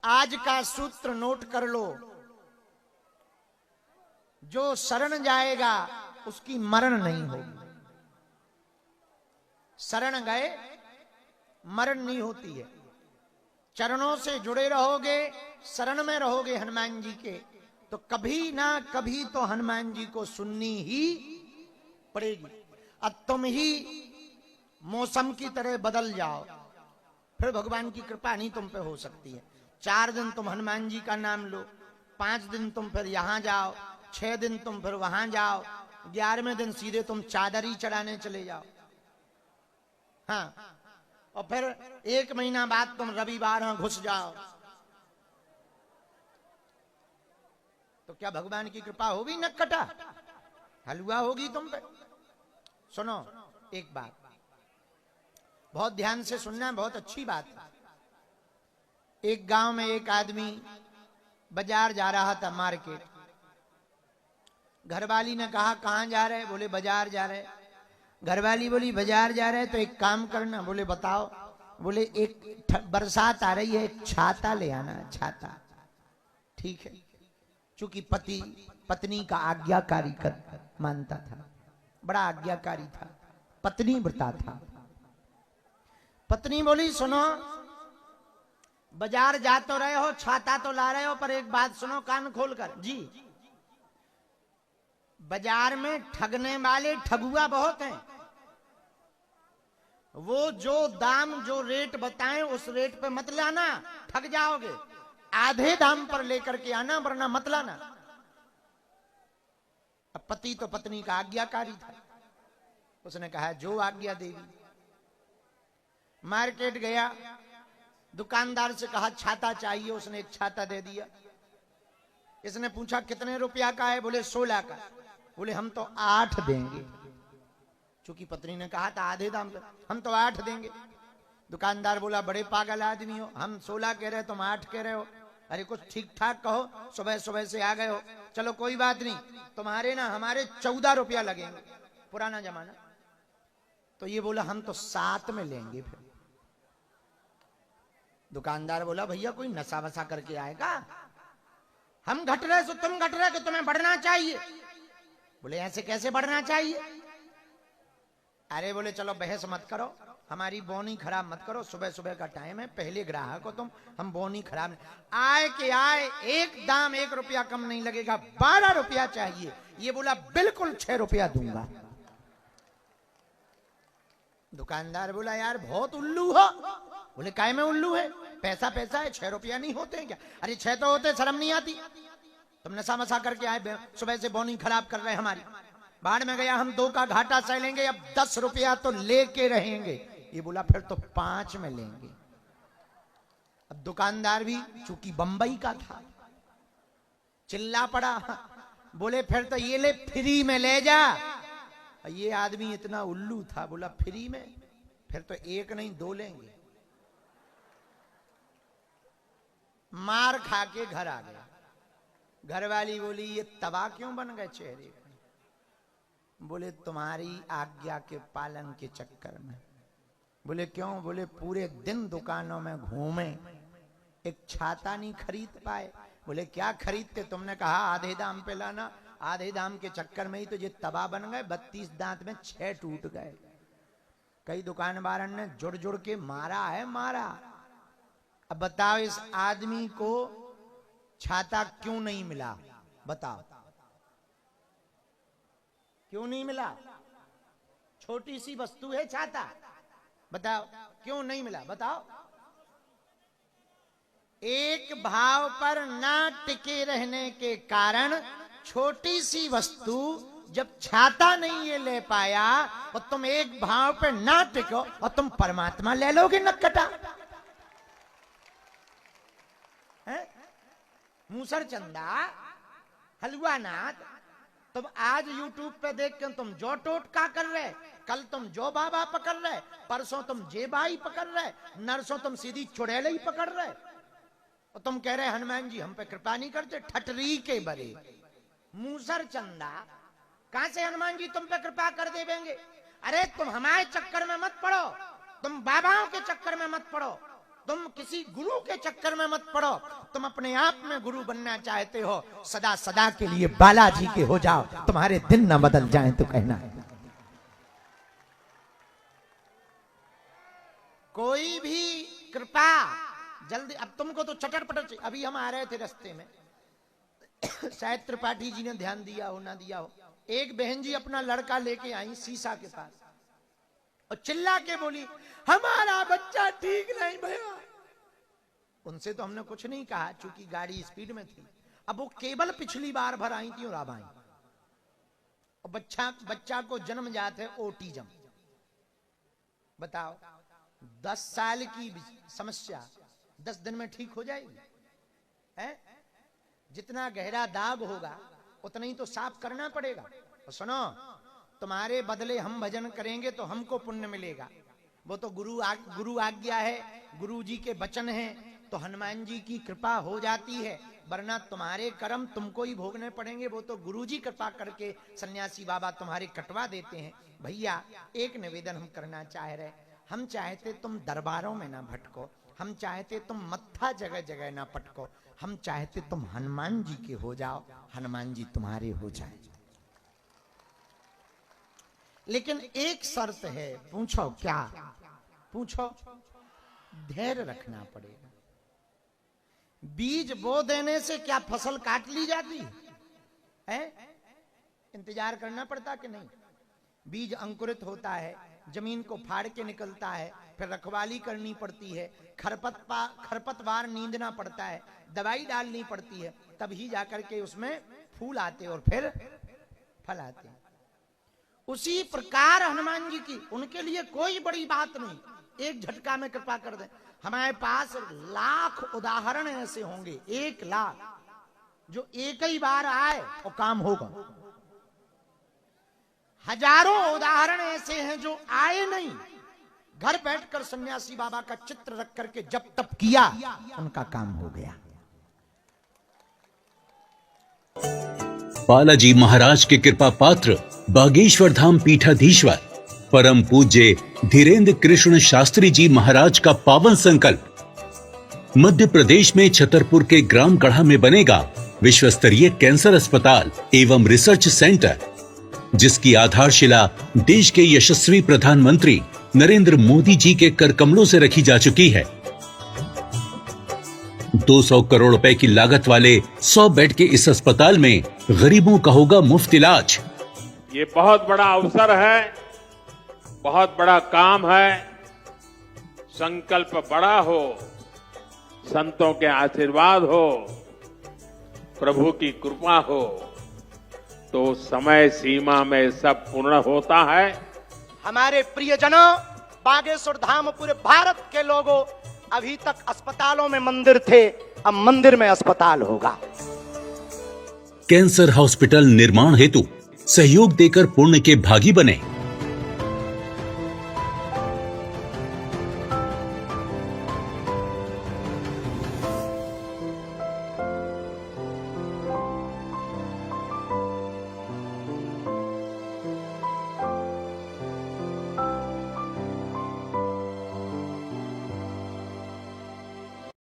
आज का सूत्र नोट कर लो, जो शरण जाएगा उसकी मरण नहीं होगी। शरण गए मरण नहीं होती है। चरणों से जुड़े रहोगे, शरण में रहोगे हनुमान जी के, तो कभी ना कभी तो हनुमान जी को सुननी ही पड़ेगी। अब तुम ही मौसम की तरह बदल जाओ, फिर भगवान की कृपा नहीं तुम पे हो सकती है। 4 दिन तुम हनुमान जी का नाम लो, 5 दिन तुम फिर यहां जाओ, 6 दिन तुम फिर वहां जाओ, 11वें दिन सीधे तुम चादर ही चढ़ाने चले जाओ। हाँ, और फिर 1 महीना बाद तुम रविवार घुस जाओ, तो क्या भगवान की कृपा होगी? नक्कटा हलवा होगी तुम पे। सुनो एक बात, बहुत ध्यान से सुनना, बहुत अच्छी बात है। एक गांव में एक आदमी बाजार जा रहा था, मार्केट। घरवाली ने कहा कहां जा रहे? बोले बाजार जा रहे। घरवाली बोली बाजार जा रहे तो एक काम करना। बोले बताओ। बोले एक बरसात आ रही है, एक छाता ले आना। छाता ठीक है, चूंकि पति पत्नी का आज्ञाकारी कर मानता था, बड़ा आज्ञाकारी था, पत्नी व्रता था। पत्नी बोली सुनो, बाजार जा तो रहे हो, छाता तो ला रहे हो, पर एक बात सुनो कान खोलकर। जी, बाजार में ठगने वाले ठगुआ बहुत हैं। वो जो दाम जो रेट बताएं उस रेट पे मत लाना, ठग जाओगे। आधे दाम पर लेकर के आना, वरना मत लाना। अब पति तो पत्नी का आज्ञाकारी था, उसने कहा जो आज्ञा देगी। मार्केट गया, दुकानदार से कहा छाता चाहिए, उसने एक छाता दे दिया। इसने पूछा कितने रुपया का है? बोले 16 का। बोले हम तो 8 देंगे। चूंकि पत्नी ने कहा था आधे दाम पे, हम तो 8 देंगे। दुकानदार बोला बड़े पागल आदमी हो, हम 16 कह रहे हो, तुम 8 कह रहे हो। अरे कुछ ठीक ठाक कहो, सुबह सुबह से आ गए हो। चलो कोई बात नहीं, तुम्हारे ना हमारे 14 रुपया लगेंगे, पुराना जमाना। तो ये बोला हम तो 7 में लेंगे। फिर दुकानदार बोला भैया कोई नशा वसा करके आएगा? हम घट रहे तो तुम घट रहे, कि तुम्हें बढ़ना चाहिए। बोले ऐसे कैसे बढ़ना चाहिए? अरे बोले चलो बहस मत करो, हमारी बोनी खराब मत करो, सुबह सुबह का टाइम है, पहले ग्राहक हो तुम, हम बोनी खराब नहीं। आए के आए एक दाम 1 रुपया कम नहीं लगेगा, 12 रुपया चाहिए। ये बोला बिल्कुल 6 रुपया दूंगा। दुकानदार बोला यार बहुत उल्लू हो। बोले काय में उल्लू है, पैसा पैसा है, 6 रुपया नहीं होते हैं क्या? अरे 6 तो होते, शर्म नहीं आती? तुम नशा मसा करके आए, सुबह से बोनी खराब कर रहे हमारी। बाढ़ में गया, हम 2 का घाटा सह लेंगे, अब 10 रुपया तो लेके रहेंगे। ये बोला फिर तो 5 में लेंगे। अब दुकानदार भी चूंकि बंबई का था, चिल्ला पड़ा। बोले फिर तो ये ले, फ्री में ले जा। ये आदमी इतना उल्लू था, बोला फ्री में? फिर तो 1 नहीं 2 लेंगे। मार खा के घर आ गया। घरवाली बोली ये तबाह क्यों बन गए चेहरे? बोले तुम्हारी आज्ञा के पालन के चक्कर में। बोले क्यों? बोले पूरे दिन दुकानों में घूमे, एक छाता नहीं खरीद पाए। बोले क्या खरीदते? तुमने कहा आधे दाम पे लाना, आधे दाम के चक्कर में ही तो ये तबाह बन गए। 32 दांत में 6 टूट गए। कई दुकानदारों ने जुड़ जुड़ के मारा है, मारा। अब बताओ इस आदमी को छाता क्यों नहीं मिला? बताओ क्यों नहीं मिला? छोटी सी वस्तु है छाता, बताओ क्यों नहीं मिला? बताओ। एक भाव पर ना टिके रहने के कारण छोटी सी वस्तु जब छाता नहीं ये ले पाया, और तुम एक भाव पे ना टिको और तुम परमात्मा ले लोगे नक्कटा। मूसर चंदा हलवा नाथ, तुम आज YouTube पे देख के तुम जो टोटका कर रहे, कल तुम जो बाबा पकड़ रहे, परसों तुम जे बाई पकड़ रहे, नरसों तुम सीधी चुड़ैल ही पकड़ रहे, और तुम कह रहे हनुमान जी हम पे कृपा नहीं करते। ठटरी के बरे मूसर चंदा, कहां से हनुमान जी तुम पे कृपा कर देंगे? अरे तुम हमारे चक्कर में मत पड़ो, तुम बाबाओं के चक्कर में मत पड़ो, तुम किसी गुरु के चक्कर में मत पड़ो, तुम अपने आप में गुरु बनना चाहते हो, सदा सदा के लिए बालाजी के हो जाओ, तुम्हारे दिन ना बदल जाएं तो कहना है। कोई भी कृपा जल्दी, अब तुमको तो चटर पटर, अभी हम आ रहे थे रास्ते में, शायद त्रिपाठी जी ने ध्यान दिया हो ना दिया हो, एक बहन जी अपना लड़का लेके आई शीशा के पास और चिल्ला के बोली हमारा बच्चा ठीक नहीं भैया। उनसे तो हमने कुछ नहीं कहा क्योंकि गाड़ी स्पीड में थी। अब वो केवल पिछली बार भर आई थी और अब आई, और बच्चा को जन्म जात है ओटिज्म। बताओ 10 साल की समस्या 10 दिन में ठीक हो जाएगी है? जितना गहरा दाग होगा उतना ही तो साफ करना पड़ेगा। और सुनो, तुम्हारे बदले हम भजन करेंगे तो हमको पुण्य मिलेगा, वो तो गुरु आज्ञा है, गुरु जी के वचन है, तो हनुमान जी की कृपा हो जाती है, वरना तुम्हारे कर्म तुमको ही भोगने पड़ेंगे। वो तो गुरु जी कृपा करके सन्यासी बाबा तुम्हारे कटवा देते हैं। भैया एक निवेदन हम करना चाह रहे, हम चाहते तुम दरबारों में ना भटको, हम चाहते तुम मत्था जगह जगह ना पटको, हम चाहते तुम हनुमान जी के हो जाओ, हनुमान जी तुम्हारे हो जाए। लेकिन एक शर्त है, पूछो क्या? पूछो, धैर्य रखना पड़ेगा। बीज बो देने से क्या फसल काट ली जाती है? इंतजार करना पड़ता कि नहीं? बीज अंकुरित होता है, जमीन को फाड़ के निकलता है, फिर रखवाली करनी पड़ती है, खरपतवार नींदना पड़ता है, दवाई डालनी पड़ती है, तभी जाकर के उसमें फूल आते और फिर फल आते हैं। उसी प्रकार हनुमान जी की, उनके लिए कोई बड़ी बात नहीं, एक झटका में कृपा कर दे। हमारे पास लाख उदाहरण ऐसे होंगे, 1 लाख, जो एक ही बार आए और काम होगा। हजारों उदाहरण ऐसे हैं जो आए नहीं, घर बैठकर सन्यासी बाबा का चित्र रख करके जब तप किया, उनका काम हो गया। बालाजी महाराज के कृपा पात्र बागेश्वर धाम पीठाधीश्वर परम पूज्य धीरेन्द्र कृष्ण शास्त्री जी महाराज का पावन संकल्प। मध्य प्रदेश में छतरपुर के ग्राम गढ़ा में बनेगा विश्व स्तरीय कैंसर अस्पताल एवं रिसर्च सेंटर, जिसकी आधारशिला देश के यशस्वी प्रधानमंत्री नरेंद्र मोदी जी के कर कमलों से रखी जा चुकी है। 200 करोड़ रुपए की लागत वाले 100 बेड के इस अस्पताल में गरीबों का होगा मुफ्त इलाज। ये बहुत बड़ा अवसर है, बहुत बड़ा काम है। संकल्प बड़ा हो, संतों के आशीर्वाद हो, प्रभु की कृपा हो, तो समय सीमा में सब पूर्ण होता है। हमारे प्रियजनों, बागेश्वर धाम पूरे भारत के लोगों, अभी तक अस्पतालों में मंदिर थे, अब मंदिर में अस्पताल होगा। कैंसर हॉस्पिटल निर्माण हेतु सहयोग देकर पुण्य के भागी बने।